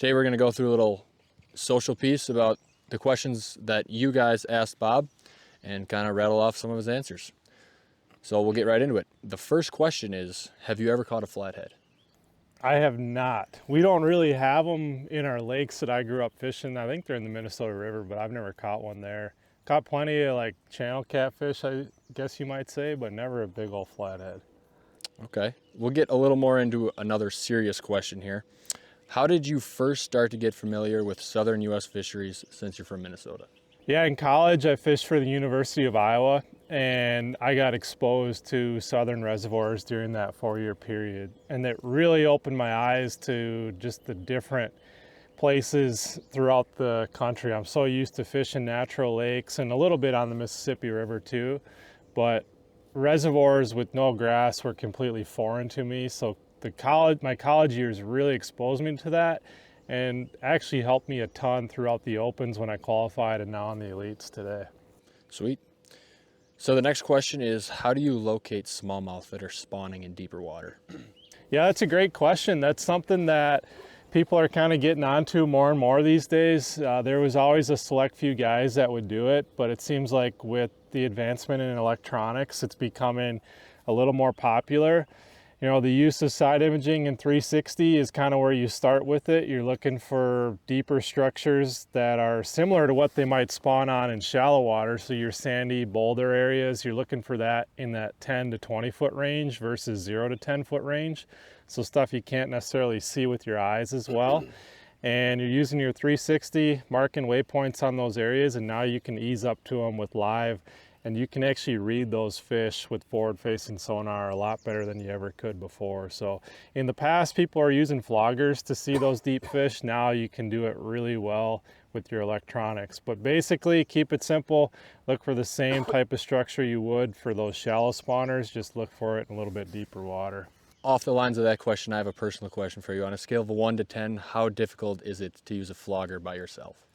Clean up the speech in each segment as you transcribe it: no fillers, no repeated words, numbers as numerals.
Today we're going to go through a little social piece about the questions that you guys asked Bob and kind of rattle off some of his answers. So we'll get right into it. The first question is, have you ever caught a flathead? I have not. We don't really have them in our lakes that I grew up fishing. I think they're in the Minnesota River, but I've never caught one there. Caught plenty of like channel catfish, I guess you might say, but never a big old flathead. Okay, we'll get a little more into another serious question here. How did you first start to get familiar with southern U.S. fisheries since you're from Minnesota? Yeah, in college I fished for the University of Iowa, and I got exposed to southern reservoirs during that 4-year period. And it really opened my eyes to just the different places throughout the country. I'm so used to fishing natural lakes and a little bit on the Mississippi River too, but reservoirs with no grass were completely foreign to me. So my college years really exposed me to that and actually helped me a ton throughout the opens when I qualified and now on the elites today. Sweet. So the next question is, how do you locate smallmouth that are spawning in deeper water? Yeah, that's a great question. That's something that people are kind of getting onto more and more these days. There was always a select few guys that would do it, but it seems like with the advancement in electronics, it's becoming a little more popular. You know, the use of side imaging in 360 is kind of where you start with it. You're looking for deeper structures that are similar to what they might spawn on in shallow water. So your sandy boulder areas, you're looking for that in that 10 to 20 foot range versus 0 to 10 foot range. So stuff you can't necessarily see with your eyes as well. And you're using your 360, marking waypoints on those areas, and now you can ease up to them with live, and you can actually read those fish with forward-facing sonar a lot better than you ever could before. So in the past, people are using floggers to see those deep fish. Now you can do it really well with your electronics. But basically, keep it simple. Look for the same type of structure you would for those shallow spawners. Just look for it in a little bit deeper water. Off the lines of that question, I have a personal question for you. On a scale of 1 to 10, how difficult is it to use a flogger by yourself?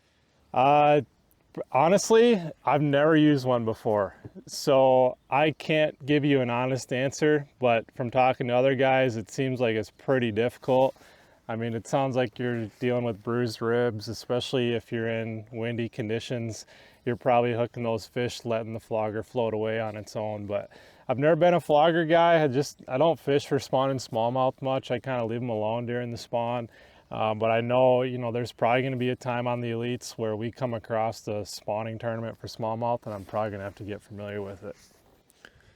Honestly, I've never used one before, so I can't give you an honest answer, but from talking to other guys, it seems like it's pretty difficult. I mean, it sounds like you're dealing with bruised ribs, especially if you're in windy conditions. You're probably hooking those fish, letting the flogger float away on its own, but I've never been a flogger guy. I don't fish for spawning smallmouth much. I kind of leave them alone during the spawn. But I know, there's probably going to be a time on the elites where we come across the spawning tournament for smallmouth, and I'm probably going to have to get familiar with it.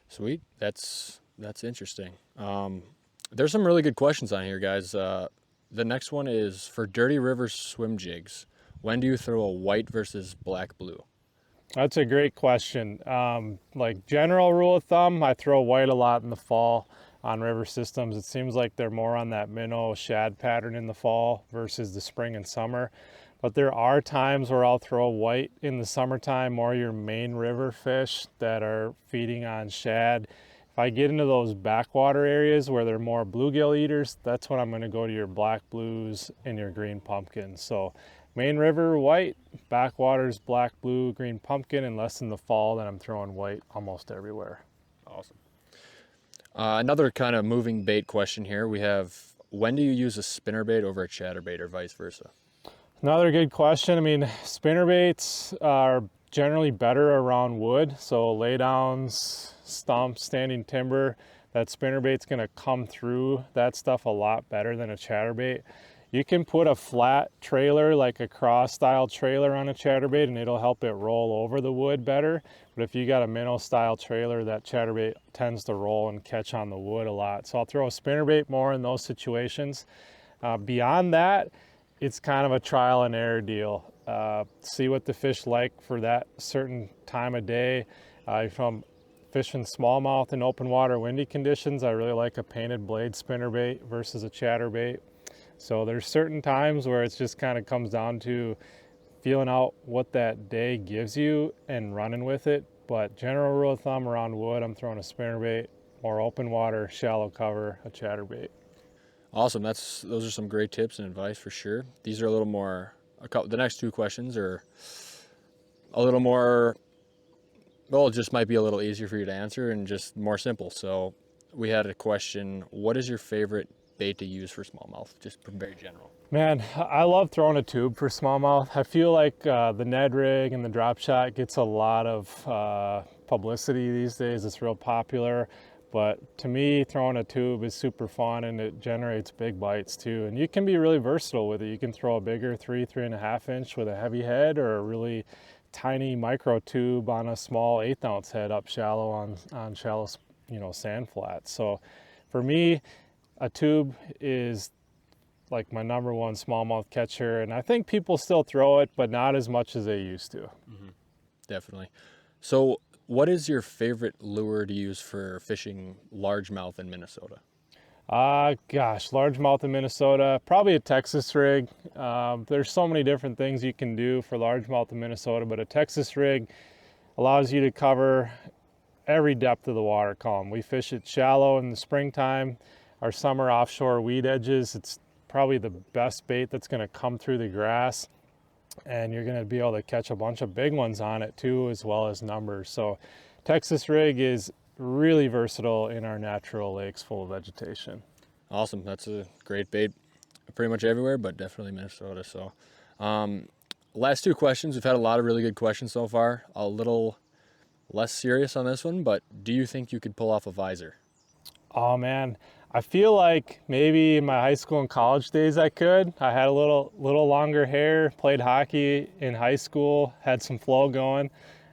Sweet. That's interesting. There's some really good questions on here, guys. The next one is, for dirty river swim jigs, when do you throw a white versus black blue? That's a great question. Like general rule of thumb, I throw white a lot in the fall on river systems. It seems like they're more on that minnow shad pattern in the fall versus the spring and summer. But there are times where I'll throw white in the summertime, more your main river fish that are feeding on shad. If I get into those backwater areas where they're more bluegill eaters, that's when I'm going to go to your black blues and your green pumpkins. So main river white, backwaters black, blue, green pumpkin, unless in the fall then I'm throwing white almost everywhere. Awesome. Another kind of moving bait question here. We have, when do you use a spinnerbait over a chatterbait or vice versa? Another good question. I mean, spinnerbaits are generally better around wood. So laydowns, stumps, standing timber, that spinnerbait's going to come through that stuff a lot better than a chatterbait. You can put a flat trailer, like a cross style trailer, on a chatterbait and it'll help it roll over the wood better. But if you got a minnow style trailer, that chatterbait tends to roll and catch on the wood a lot. So I'll throw a spinnerbait more in those situations. Beyond that, it's kind of a trial and error deal. See what the fish like for that certain time of day. If I'm fishing smallmouth in open water, windy conditions, I really like a painted blade spinnerbait versus a chatterbait. So there's certain times where it just kind of comes down to feeling out what that day gives you and running with it. But general rule of thumb around wood, I'm throwing a spinnerbait, more open water, shallow cover, a chatterbait. Awesome. Those are some great tips and advice for sure. These are a little more, the next two questions are a little more, well, it just might be a little easier for you to answer and just more simple. So we had a question, what is your favorite bait to use for smallmouth? Just very general. Man, I love throwing a tube for smallmouth. I feel like the Ned rig and the drop shot gets a lot of publicity these days. It's real popular, but to me, throwing a tube is super fun and it generates big bites too. And you can be really versatile with it. You can throw a bigger 3.5 inch with a heavy head, or a really tiny micro tube on a small 1/8 ounce head up shallow on shallow, sand flats. So for me, a tube is like my #1 smallmouth catcher, and I think people still throw it, but not as much as they used to. Definitely. So what is your favorite lure to use for fishing largemouth in Minnesota? Gosh, largemouth in Minnesota, probably a Texas rig. There's so many different things you can do for largemouth in Minnesota, but a Texas rig allows you to cover every depth of the water column. We fish it shallow in the springtime. Our summer offshore weed edges, it's probably the best bait that's going to come through the grass, and you're going to be able to catch a bunch of big ones on it too, as well as numbers. So Texas rig is really versatile in our natural lakes full of vegetation. Awesome. That's a great bait pretty much everywhere, but definitely Minnesota. So last two questions. We've had a lot of really good questions so far. A little less serious on this one, but do you think you could pull off a visor? Oh man, I feel like maybe in my high school and college days I could. I had a little longer hair, played hockey in high school, had some flow going.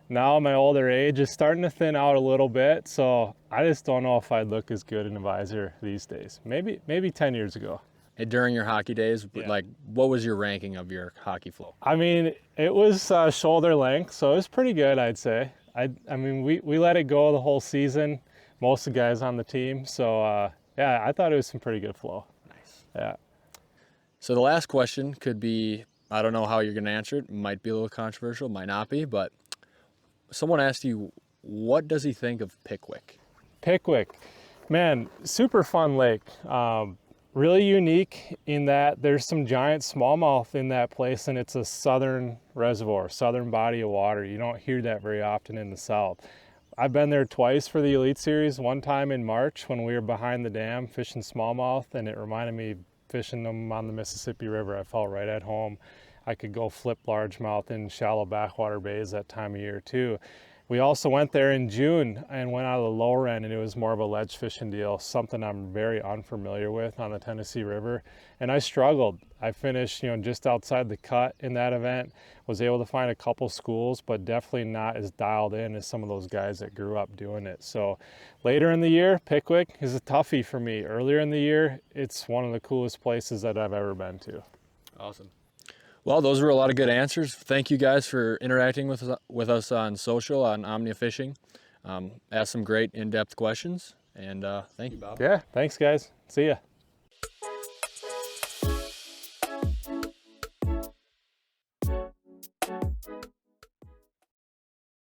Now my older age is starting to thin out a little bit, so I just don't know if I'd look as good in a visor these days. Maybe 10 years ago. And during your hockey days, Yeah. like what was your ranking of your hockey flow? I mean, it was shoulder length, so it was pretty good, I'd say. I mean, we let it go the whole season, most of the guys on the team, so yeah, I thought it was some pretty good flow. Nice. Yeah. So the last question could be, I don't know how you're going to answer it. Might be a little controversial, might not be, but someone asked you, what does he think of Pickwick? Pickwick, man, super fun lake. Really unique in that there's some giant smallmouth in that place, and it's a southern reservoir, southern body of water. You don't hear that very often in the south. I've been there twice for the Elite Series, one time in March when we were behind the dam fishing smallmouth, and it reminded me fishing them on the Mississippi River. I felt right at home. I could go flip largemouth in shallow backwater bays that time of year too. We also went there in June and went out of the lower end, and it was more of a ledge fishing deal, something I'm very unfamiliar with on the Tennessee River. And I struggled. I finished, just outside the cut in that event, was able to find a couple schools, but definitely not as dialed in as some of those guys that grew up doing it. So later in the year, Pickwick is a toughie for me. Earlier in the year, it's one of the coolest places that I've ever been to. Awesome. Well, those were a lot of good answers. Thank you guys for interacting with us on social, on Omnia Fishing. Asked some great in-depth questions, and thank you, Bob. Yeah, thanks guys. See ya.